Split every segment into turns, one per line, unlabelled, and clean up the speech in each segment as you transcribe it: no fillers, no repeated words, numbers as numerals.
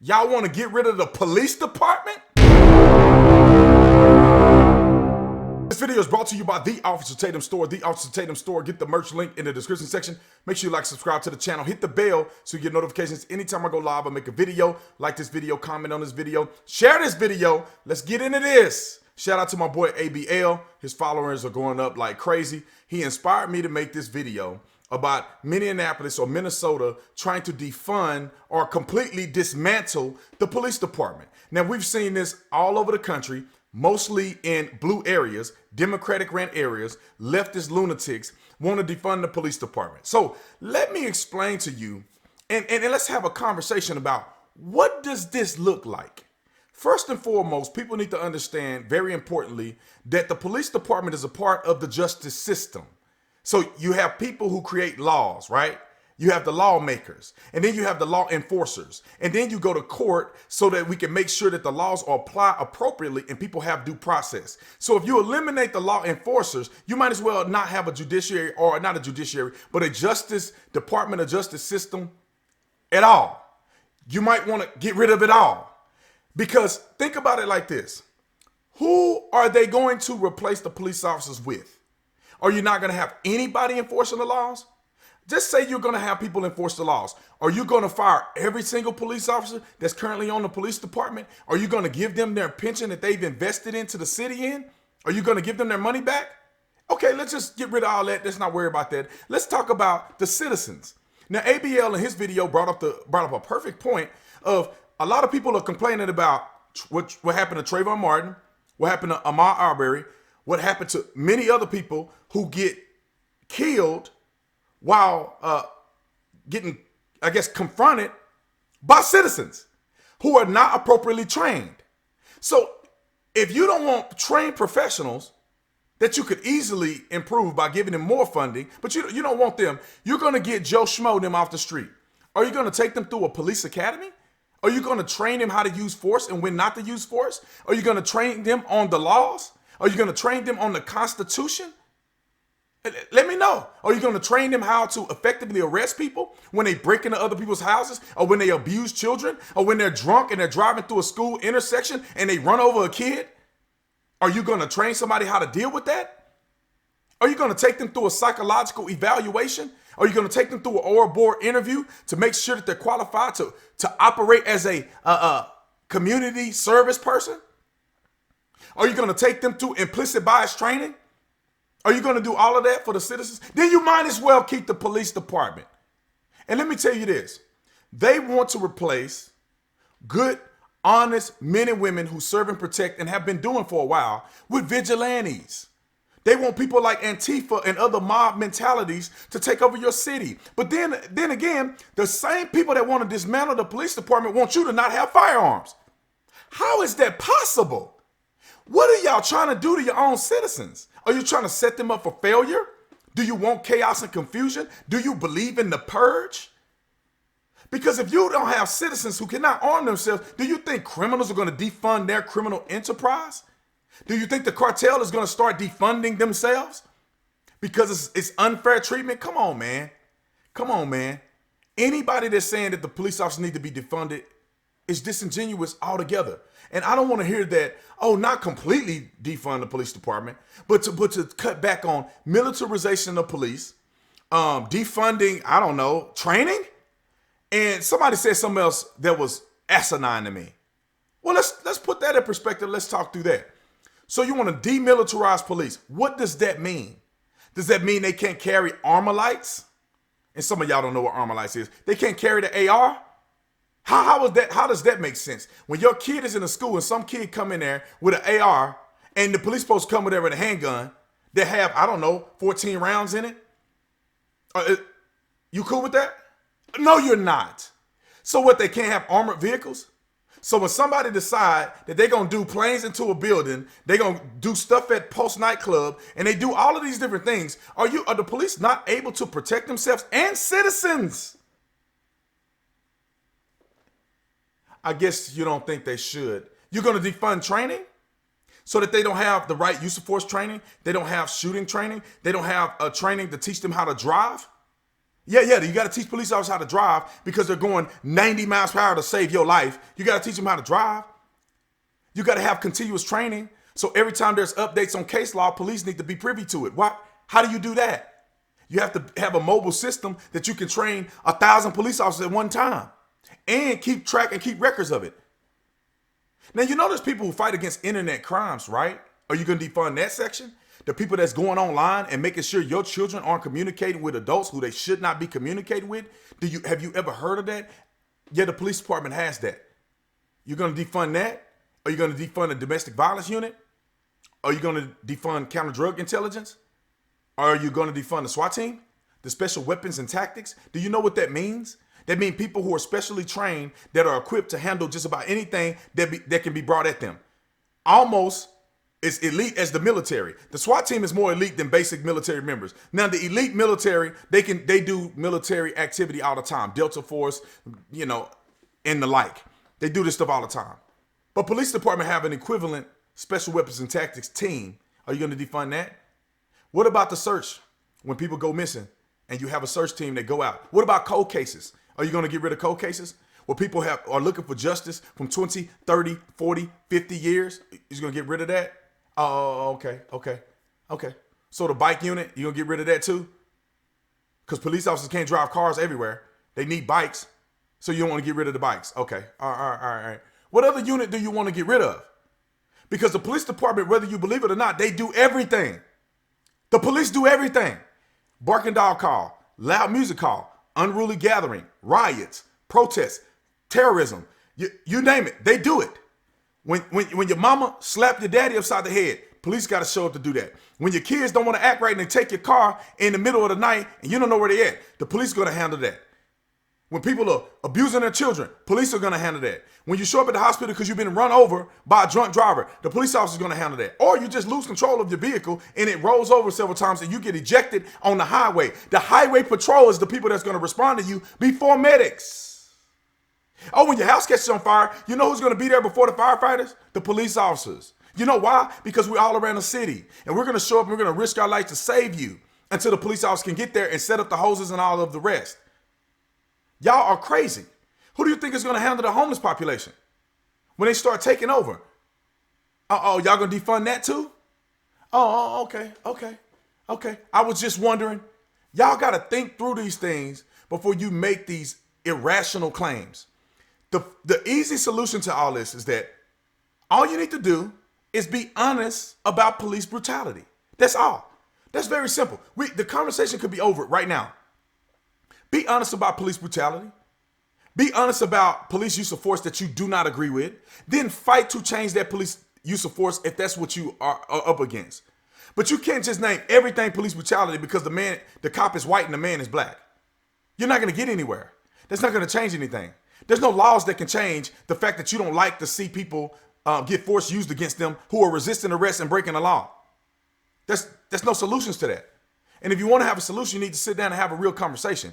Y'all want to get rid of the police department? This video is brought to you by the Officer Tatum store. The Officer Tatum store. Get the merch link in the description section. Make sure you like, subscribe to the channel. Hit the bell so you get notifications anytime I go live or make a video. Like this video, comment on this video, share this video. Let's get into this. Shout out to my boy ABL. His followers are going up like crazy. He inspired me to make this video about Minneapolis or Minnesota trying to defund or completely dismantle the police department. Now, we've seen this all over the country, mostly in blue areas, Democratic ran areas. Leftist lunatics want to defund the police department. So let me explain to you, and let's have a conversation about what does this look like? First and foremost, people need to understand, very importantly, that the police department is a part of the justice system. So you have people who create laws, right? You have the lawmakers, and then you have the law enforcers, and then you go to court so that we can make sure that the laws are applied appropriately and people have due process. So if you eliminate the law enforcers, you might as well not have a judiciary, or not a judiciary, but a justice department, a justice system at all. You might want to get rid of it all. Because think about it like this. Who are they going to replace the police officers with? Are you not going to have anybody enforcing the laws? Just say you're going to have people enforce the laws. Are you going to fire every single police officer that's currently on the police department? Are you going to give them their pension that they've invested into the city in? Are you going to give them their money back? Okay, let's just get rid of all that. Let's not worry about that. Let's talk about the citizens. Now, ABL in his video brought up a perfect point of a lot of people are complaining about what happened to Trayvon Martin, what happened to Ahmaud Arbery, what happened to many other people who get killed while getting, I guess, confronted by citizens who are not appropriately trained. So if you don't want trained professionals that you could easily improve by giving them more funding, but you don't want them, you're going to get Joe Schmo them off the street. Are you going to take them through a police academy? Are you going to train them how to use force and when not to use force? Are you going to train them on the laws? Are you going to train them on the Constitution? Let me know. Are you going to train them how to effectively arrest people when they break into other people's houses, or when they abuse children, or when they're drunk and they're driving through a school intersection and they run over a kid? Are you going to train somebody how to deal with that? Are you going to take them through a psychological evaluation? Are you going to take them through an oral board interview to make sure that they're qualified to operate as a community service person? Are you going to take them through implicit bias training? Are you going to do all of that for the citizens? Then you might as well keep the police department. And let me tell you this. They want to replace good, honest men and women who serve and protect and have been doing for a while with vigilantes. They want people like Antifa and other mob mentalities to take over your city. But then again, the same people that want to dismantle the police department want you to not have firearms. How is that possible? What are y'all trying to do to your own citizens? Are you trying to set them up for failure? Do you want chaos and confusion? Do you believe in the purge? Because if you don't have citizens who cannot arm themselves, do you think criminals are going to defund their criminal enterprise? Do you think the cartel is going to start defunding themselves because it's unfair treatment? Come on, man. Come on, man. Anybody that's saying that the police officers need to be defunded is disingenuous altogether. And I don't want to hear that, oh, not completely defund the police department, but to cut back on militarization of police, defunding, I don't know, training. And somebody said something else that was asinine to me. Well, let's put that in perspective. Let's talk through that. So you want to demilitarize police. What does that mean? Does that mean they can't carry armor lights? And some of y'all don't know what armor lights is. They can't carry the AR? How does that make sense? When your kid is in a school and some kid come in there with an AR and the police post come in there with a handgun that have, I don't know, 14 rounds in it? You cool with that? No, you're not. So what, they can't have armored vehicles? So when somebody decide that they're going to do planes into a building, they're going to do stuff at Post nightclub, and they do all of these different things, are the police not able to protect themselves and citizens? I guess you don't think they should. You're going to defund training so that they don't have the right use of force training. They don't have shooting training. They don't have training to teach them how to drive. Yeah, you got to teach police officers how to drive because they're going 90 miles per hour to save your life. You got to teach them how to drive. You got to have continuous training. So every time there's updates on case law, police need to be privy to it. Why? How do you do that? You have to have a mobile system that you can train 1,000 police officers at one time and keep track and keep records of it. Now, you know there's people who fight against internet crimes, right? Are you going to defund that section? The people that's going online and making sure your children aren't communicating with adults who they should not be communicating with? Have you ever heard of that? Yeah, the police department has that. You're going to defund that? Are you going to defund the domestic violence unit? Are you going to defund counter-drug intelligence? Are you going to defund the SWAT team? The special weapons and tactics? Do you know what that means? That means people who are specially trained that are equipped to handle just about anything that can be brought at them. Almost as elite as the military. The SWAT team is more elite than basic military members. Now, the elite military, they do military activity all the time. Delta Force, and the like. They do this stuff all the time. But police department have an equivalent special weapons and tactics team. Are you going to defund that? What about the search when people go missing and you have a search team that go out? What about cold cases? Are you going to get rid of cold cases? Where people are looking for justice from 20, 30, 40, 50 years? You're going to get rid of that? Oh, okay. So the bike unit, you're going to get rid of that too? Because police officers can't drive cars everywhere. They need bikes. So you don't want to get rid of the bikes. Okay. All right. What other unit do you want to get rid of? Because the police department, whether you believe it or not, they do everything. The police do everything. Barking dog call, loud music call, unruly gathering, riots, protests, terrorism. You name it, they do it. When your mama slapped your daddy upside the head, police got to show up to do that. When your kids don't want to act right and they take your car in the middle of the night and you don't know where they at, the police are going to handle that. When people are abusing their children, police are going to handle that. When you show up at the hospital because you've been run over by a drunk driver, the police officer is going to handle that. Or you just lose control of your vehicle and it rolls over several times and you get ejected on the highway. The highway patrol is the people that's going to respond to you before medics. Oh, when your house catches on fire, you know who's going to be there before the firefighters? The police officers. You know why? Because we're all around the city and we're going to show up and we're going to risk our life to save you until the police officer can get there and set up the hoses and all of the rest. Y'all are crazy. Who do you think is going to handle the homeless population when they start taking over? Y'all going to defund that too? Okay. I was just wondering. Y'all got to think through these things before you make these irrational claims. The easy solution to all this is that all you need to do is be honest about police brutality. That's all. That's very simple. The conversation could be over right now. Be honest about police brutality. Be honest about police use of force that you do not agree with. Then fight to change that police use of force if that's what you are up against. But you can't just name everything police brutality because the cop is white and the man is black. You're not going to get anywhere. That's not going to change anything. There's no laws that can change the fact that you don't like to see people get force used against them who are resisting arrest and breaking the law. There's no solutions to that. And if you want to have a solution, you need to sit down and have a real conversation.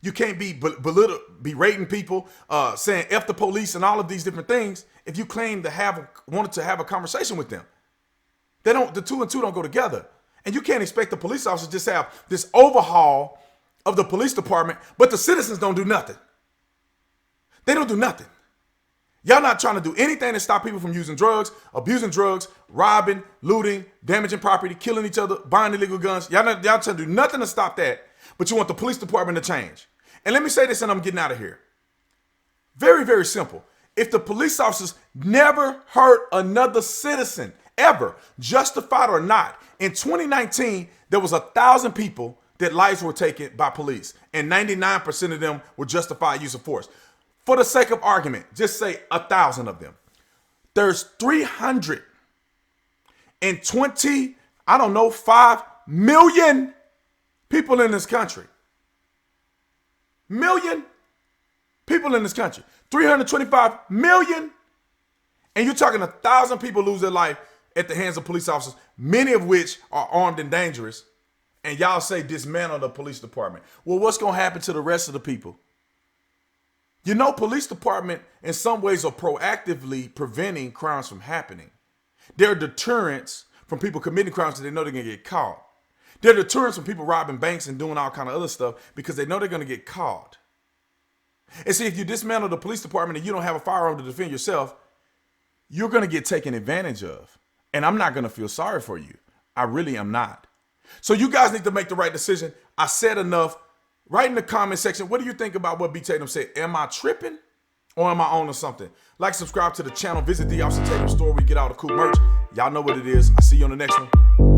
You can't be berating people, saying F the police and all of these different things if you claim to wanted to have a conversation with them. The two and two don't go together. And you can't expect the police officers to just have this overhaul of the police department, but the citizens don't do nothing. They don't do nothing. Y'all not trying to do anything to stop people from using drugs, abusing drugs, robbing, looting, damaging property, killing each other, buying illegal guns. Y'all trying to do nothing to stop that, but you want the police department to change. And let me say this and I'm getting out of here. Very, very simple. If the police officers never hurt another citizen, ever, justified or not, in 2019, there was 1,000 people that lives were taken by police, and 99% of them were justified use of force. For the sake of argument, just say 1,000 of them. There's 5 million people in this country. Million people in this country. 325 million. And you're talking 1,000 people lose their life at the hands of police officers, many of which are armed and dangerous. And y'all say dismantle the police department. Well, what's going to happen to the rest of the people? You know, police department in some ways are proactively preventing crimes from happening. They're deterrents from people committing crimes so they know they're going to get caught. They're deterrents from people robbing banks and doing all kind of other stuff because they know they're going to get caught. And see, if you dismantle the police department and you don't have a firearm to defend yourself, you're going to get taken advantage of. And I'm not going to feel sorry for you. I really am not. So you guys need to make the right decision. I said enough. Write in the comment section, what do you think about what B. Tatum said? Am I tripping or am I on to something? Like, subscribe to the channel. Visit the Officer Tatum store where you get all the cool merch. Y'all know what it is. I'll see you on the next one.